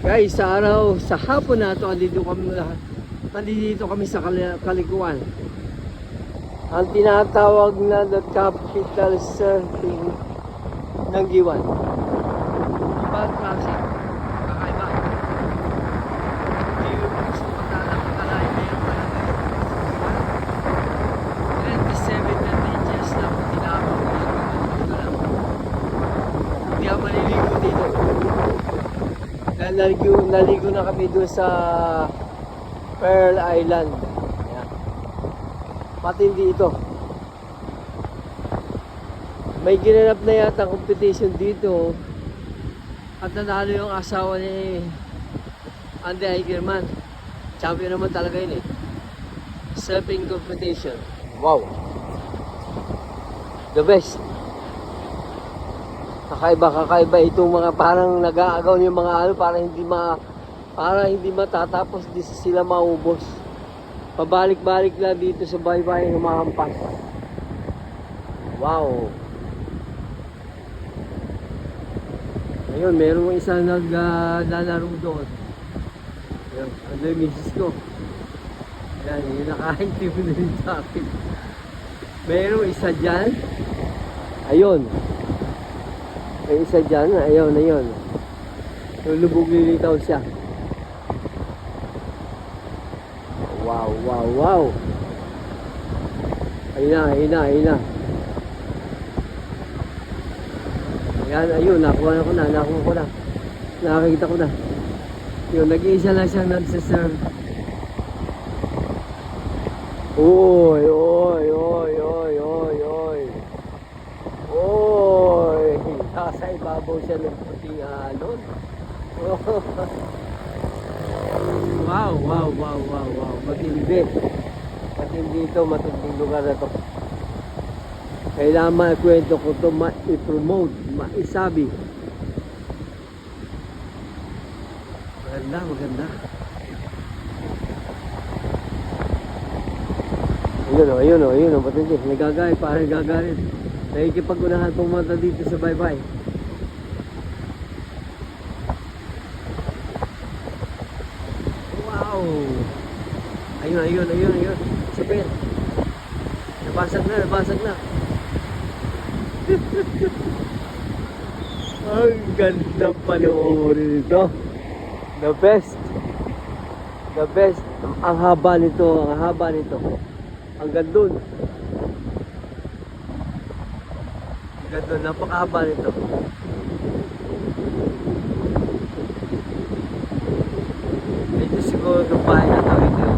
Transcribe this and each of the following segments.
Guys, sa hapon na ito, andito kami sa Kalikuan. Ang tinatawag na the capital surfing ng Giwan. Iba klase, kakaiba. Hindi yung sumunta na kakalain na yung talaga. 27 na beaches lang kung tinawag ko yan. Dito lang. Hindi ako maliligo dito. Naligo na kami doon sa Pearl Island. Ayan. Matindi ito. May ginanap na yata competition dito at nanalo yung asawa ni Andy Eicherman. Champion naman talaga yun eh. Surfing competition. Wow. The best. Kakaiba itong mga parang nag-aagaw yung mga ano para hindi matatapos, di sila maubos. Pabalik-balik lang dito sa baybayin humahampas. Wow. Ayun, meron isang naglalaro doon. Ayun, ano yung misis ko. Yan, yung nakaintip na rin sa akin. Meron isa dyan. Ayun. May isa dyan, ayun. Lulubog lilitaw siya. Wow. Ayun na. Ayan, ayun, nakuha ko na. Nakakita ko na. Yun, nag-iisa lang siyang nagsaserve. Oy. Nasa ibabaw siya ng puting alon. Wow. Matindi ito, matinding lugar na ito. Kailangan maikwento ko ito, ma-promote, maisabi. Maganda. Ayun, matindi. Nagagay, parang gagalit. Nakikipag-unahan pumunta dito sa baybay. Wow! Ayun. Sapin. Nabasag na. Ang ganda panoorin ito. The best. Ang haba nito. Ang gandun. Napakahaba nito. Ito siguro itong bahay na ito.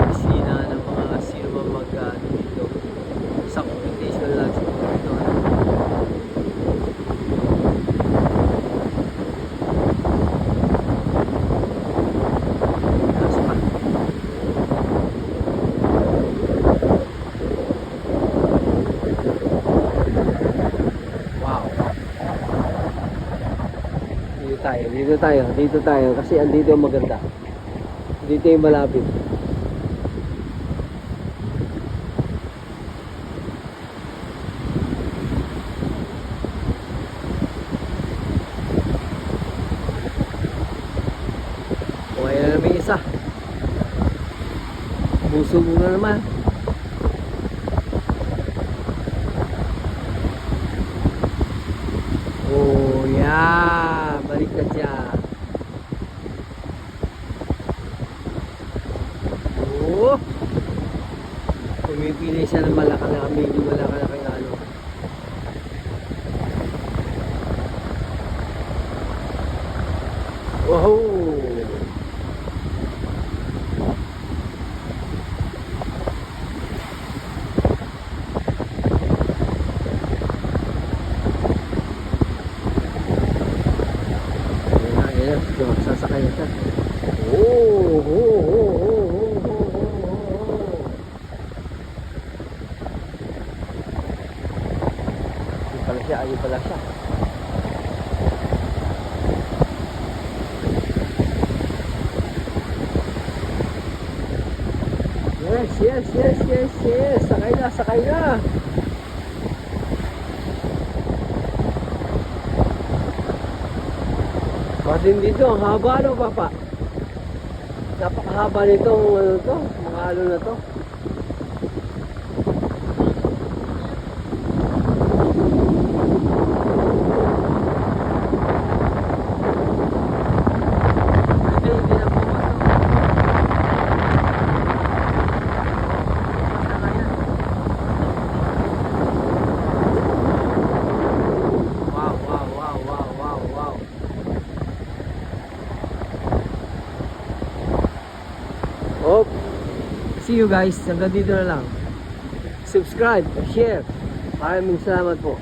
Pisina ng mga sino mag dito. Sa competition lang siguro ito. Dito tayo kasi andito yung maganda. Dito yung malapit. O ayan na may isa. Puso mo na naman. Oh yeah, baliktad siya. Pumipili siya ng malaki-laki, medyo malaki-laki na ano. Wow! Ayan na, sasakay na siya. Ayun pala siya. Yes. Sakay na. Pati dito, ang haba no, Papa? Napakahaba nitong ano to, mga ano na to. Hindi na po wow, wow, wow, wow, wow, wow. Oh, see you guys. Hanggang dito na lang. Subscribe, share. Maraming salamat po.